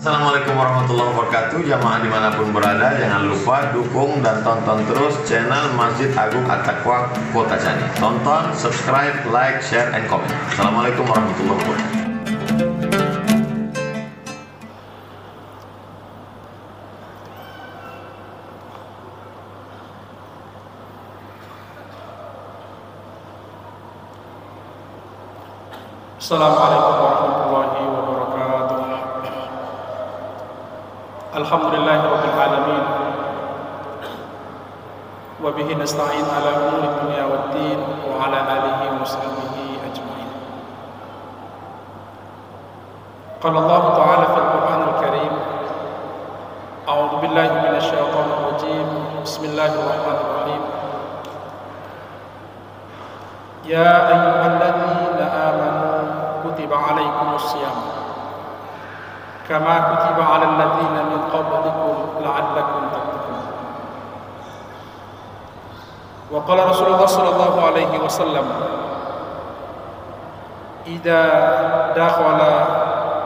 Assalamualaikum warahmatullahi wabarakatuh. Jamaah dimanapun berada, jangan lupa dukung dan tonton terus channel Masjid Agung At-Taqwa Kota Cani. Tonton, subscribe, like, share, and comment. Assalamualaikum warahmatullahi wabarakatuh. Assalamualaikum warahmatullahi wabarakatuh. Alhamdulillahi rabbil alamin. Wa bihi nasta'in ala umuri dunya waddin wa ala alihi wa sahbihi ajma'in. Qala Allah ta'ala fil Qur'anil Karim. A'udzu billahi minasy syaithanir rajim. Bismillahirrahmanirrahim. Ya ayyuhalladzina amanu kutiba alaikumus syiyam kama kutiba alal ladzina min qablikum la'allakum tattaqun. Wa qala Rasulullah sallallahu alaihi wasallam, idza dakhala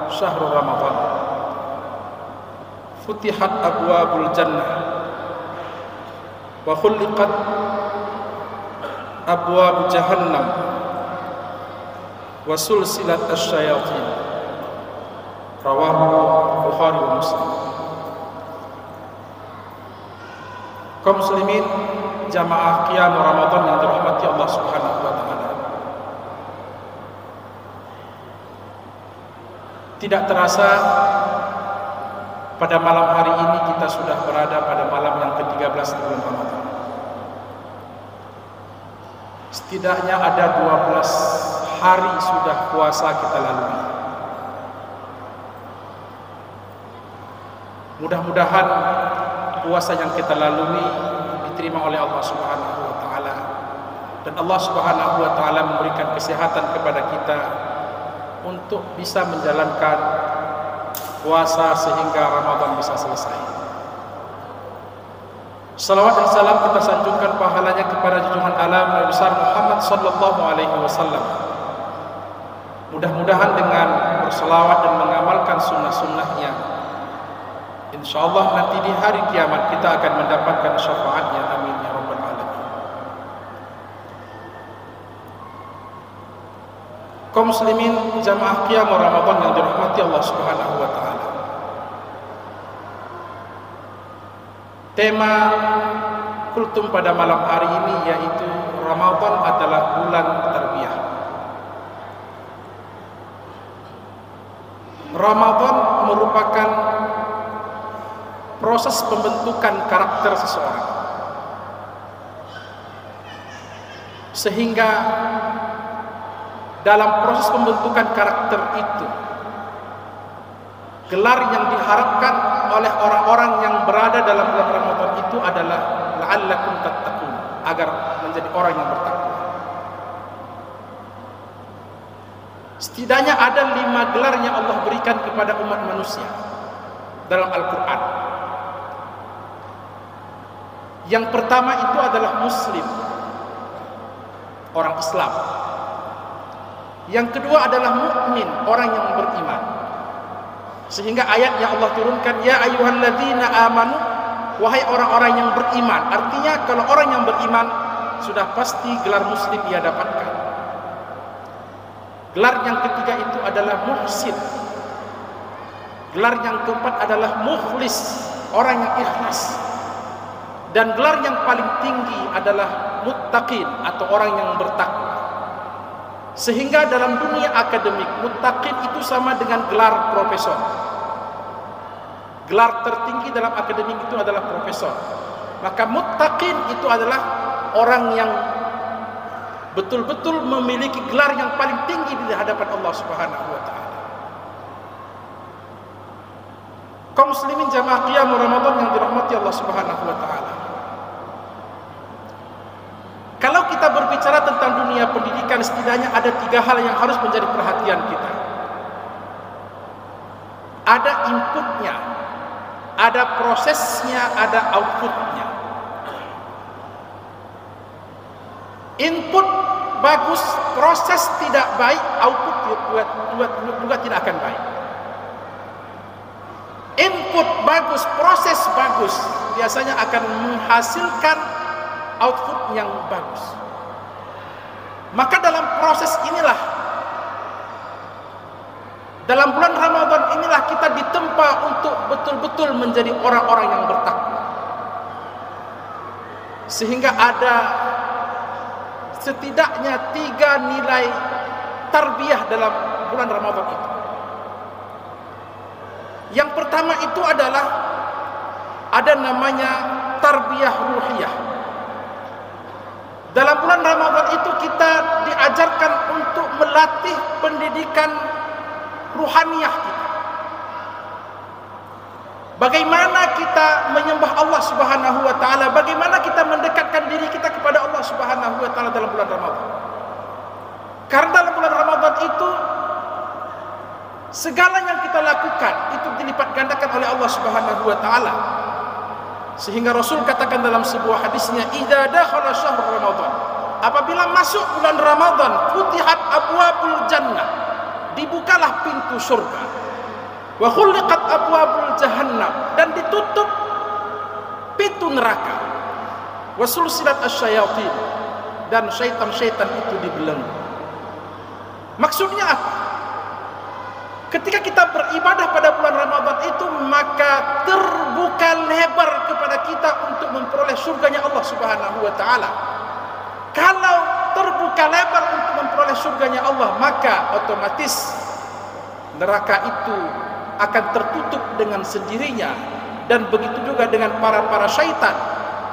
syahrul ramadan futihat abwabul jannah wa khuliqat abwab jahannam wa sulsilat asyayatin. Rawahu Bukhari wa Muslim. Kaum muslimin jamaah qiyam Ramadan yang dirahmati Allah Subhanahu wa taala. Tidak terasa pada malam hari ini kita sudah berada pada malam yang ke-13 bulan Ramadan. Setidaknya ada 12 hari sudah puasa kita lalui. Mudah-mudahan puasa yang kita lalui diterima oleh Allah Subhanahu wa taala, dan Allah Subhanahu wa taala memberikan kesehatan kepada kita untuk bisa menjalankan puasa sehingga Ramadan bisa selesai. Salawat dan salam kita sanjungkan pahalanya kepada junjungan alam Nabi besar Muhammad sallallahu alaihi wasallam. Mudah-mudahan dengan berselawat dan mengamalkan sunnah-sunnahnya, insyaallah nanti di hari kiamat kita akan mendapatkan syafaatnya. Amin ya rabbal alamin. Kaum muslimin jamaah qiyam Ramadan yang dirahmati Allah Subhanahu wa taala. Tema kultum pada malam hari ini yaitu Ramadan adalah bulan tarbiyah. Ramadan merupakan proses pembentukan karakter seseorang, sehingga dalam proses pembentukan karakter itu gelar yang diharapkan oleh orang-orang yang berada dalam bulan Ramadan itu adalah la'allakum tattaqun, agar menjadi orang yang bertakwa. Setidaknya ada 5 gelar yang Allah berikan kepada umat manusia dalam Al-Quran. Yang pertama itu adalah muslim, orang Islam. Yang kedua adalah mukmin, orang yang beriman. Sehingga ayat yang Allah turunkan, ya ayyuhalladzina amanu, wahai orang-orang yang beriman. Artinya kalau orang yang beriman sudah pasti gelar muslim ia dapatkan. Gelar yang ketiga itu adalah muhsin. Gelar yang keempat adalah mukhlis, orang yang ikhlas. Dan gelar yang paling tinggi adalah muttaqin, atau orang yang bertakwa. Sehingga dalam dunia akademik, muttaqin itu sama dengan gelar profesor. Gelar tertinggi dalam akademik itu adalah profesor. Maka muttaqin itu adalah orang yang betul-betul memiliki gelar yang paling tinggi di hadapan Allah Subhanahu wa taala. Kaum muslimin jamaah qiyam Ramadan yang dirahmati Allah Subhanahu wa taala. Kalau kita berbicara tentang dunia pendidikan, setidaknya ada 3 hal yang harus menjadi perhatian kita. Ada inputnya, ada prosesnya, ada outputnya. Input bagus, proses tidak baik, output juga tidak akan baik. input bagus, proses bagus, biasanya akan menghasilkan output yang bagus. Maka dalam proses inilah, dalam bulan Ramadan inilah kita ditempa untuk betul-betul menjadi orang-orang yang bertakwa. Sehingga ada setidaknya 3 nilai tarbiyah dalam bulan Ramadan itu. Yang pertama itu adalah ada namanya tarbiyah ruhiyah. Dalam bulan Ramadan itu kita diajarkan untuk melatih pendidikan ruhaniyah kita. Bagaimana kita menyembah Allah Subhanahu wa taala, bagaimana kita mendekatkan diri kita kepada Allah Subhanahu wa taala dalam bulan Ramadan. Karena dalam bulan Ramadan itu segala yang kita lakukan itu dilipat gandakan oleh Allah Subhanahu wa taala. Sehingga Rasul katakan dalam sebuah hadisnya, "Idza dakhala syahrul Ramadan." Apabila masuk bulan Ramadan, futihat abwabul jannah. Dibukalah pintu surga. Wa khuliqat abwabul jahannam, dan ditutup pintu neraka. Wa sulsilat asyayatin, dan syaitan-syaitan itu dibelenggu. Maksudnya apa? Ketika kita beribadah pada bulan Ramadan itu, maka terbuka lebar kepada kita untuk memperoleh surganya Allah Subhanahu wa taala. Kalau terbuka lebar untuk memperoleh surganya Allah, maka otomatis neraka itu akan tertutup dengan sendirinya, dan begitu juga dengan para syaitan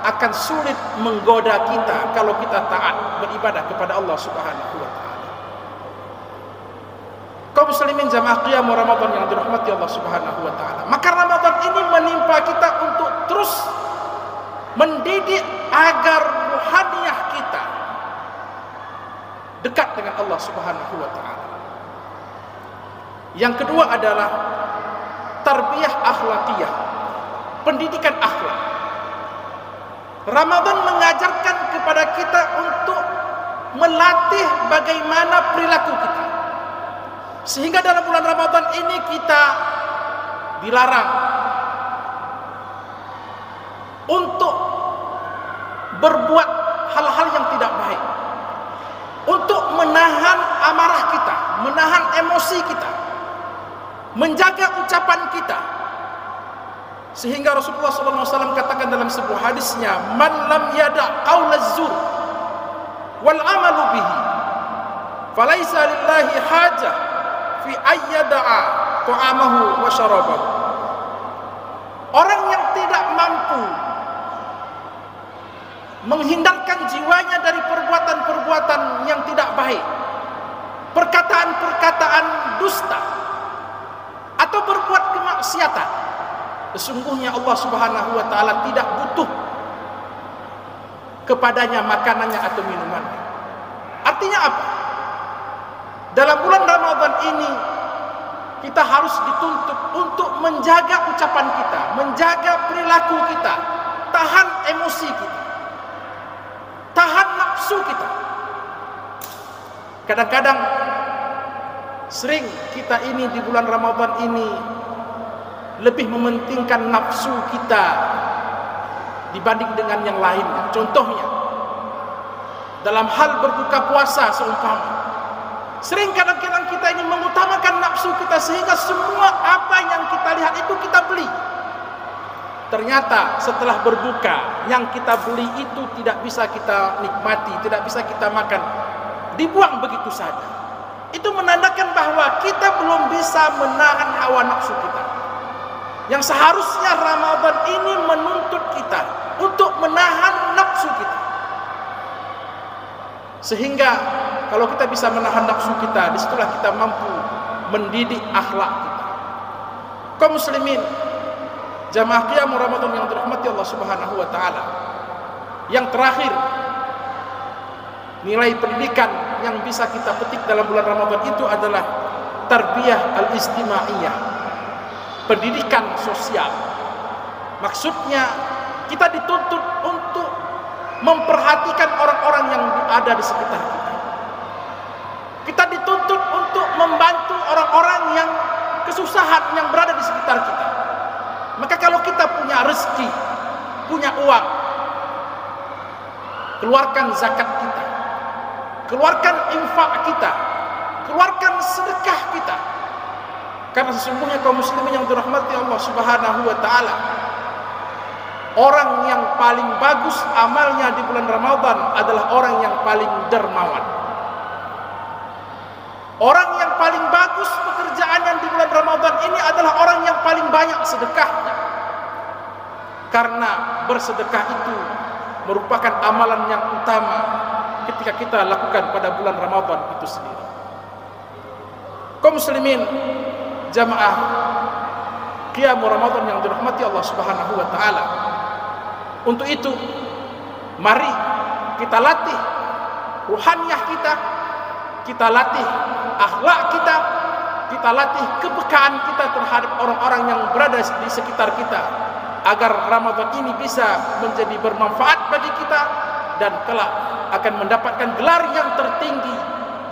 akan sulit menggoda kita kalau kita taat beribadah kepada Allah Subhanahu wa taala. Kaum muslimin jamaah qiyam Ramadan yang dirahmati Allah Subhanahu wa taala. Maka Ramadan ini menimpa kita untuk terus mendidik agar ruhaniyah kita dekat dengan Allah Subhanahu wa taala. Yang kedua adalah tarbiyah akhlakiyah, pendidikan akhlak. Ramadan mengajarkan kepada kita untuk melatih bagaimana perilaku kita. Sehingga dalam bulan Ramadan ini kita dilarang untuk berbuat hal-hal yang tidak baik, untuk menahan amarah kita, menahan emosi kita, menjaga ucapan kita. Sehingga Rasulullah SAW katakan dalam sebuah hadisnya, "Man lam yada' qaulaz zur wal amalu bihi, falaysa lillahi hajah fi ayyada'a ta'amahu wa syarabahu." Orang yang tidak mampu menghindarkan jiwanya dari perbuatan-perbuatan yang tidak baik, perkataan-perkataan dusta, atau berbuat kemaksiatan, sesungguhnya Allah Subhanahu wa taala tidak butuh kepadanya makanannya atau minumannya. Artinya apa? Dalam bulan Ramadan ini kita harus dituntut untuk menjaga ucapan kita, menjaga perilaku kita, tahan emosi kita, tahan nafsu kita. Kadang-kadang sering kita ini di bulan Ramadan ini lebih mementingkan nafsu kita dibanding dengan yang lainnya. Contohnya dalam hal berbuka puasa seumpama, sering kadang-kadang kita ini mengutamakan nafsu kita sehingga semua apa yang kita lihat itu kita beli. Ternyata setelah berbuka, yang kita beli itu tidak bisa kita nikmati, tidak bisa kita makan, dibuang begitu saja. Itu menandakan bahwa kita belum bisa menahan hawa nafsu kita. Yang seharusnya Ramadan ini menuntut kita untuk menahan nafsu kita. Sehingga kalau kita bisa menahan nafsu kita, disitulah kita mampu mendidik akhlak kita. Kaum muslimin jamaah qiyam Ramadan yang dirahmati Allah Subhanahu wa taala. Yang terakhir, nilai pendidikan yang bisa kita petik dalam bulan Ramadan itu adalah tarbiyah al-istimaiyah, pendidikan sosial. Maksudnya kita dituntut untuk memperhatikan orang-orang yang ada di sekitar kita. Kita dituntut untuk membantu orang-orang yang kesusahan yang berada di sekitar kita. Maka kalau kita punya rezeki, punya uang, keluarkan zakat kita, keluarkan infak kita, keluarkan sedekah kita. Karena sesungguhnya kaum muslimin yang dirahmati Allah Subhanahu wa taala, orang yang paling bagus amalnya di bulan Ramadan adalah orang yang paling dermawan. Orang yang paling bagus pekerjaannya di bulan Ramadan ini adalah orang yang paling banyak sedekahnya. Karena bersedekah itu merupakan amalan yang utama ketika kita lakukan pada bulan Ramadan itu sendiri. Kaum muslimin jamaah qiyam Ramadan yang dirahmati Allah Subhanahu wa taala. Untuk itu mari kita latih ruhaniyah kita latih akhlak kita latih kepekaan kita terhadap orang-orang yang berada di sekitar kita, agar Ramadan ini bisa menjadi bermanfaat bagi kita dan kelak akan mendapatkan gelar yang tertinggi,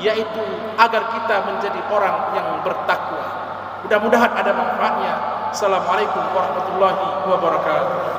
yaitu agar kita menjadi orang yang bertakwa. Mudah-mudahan ada manfaatnya. Assalamualaikum warahmatullahi wabarakatuh.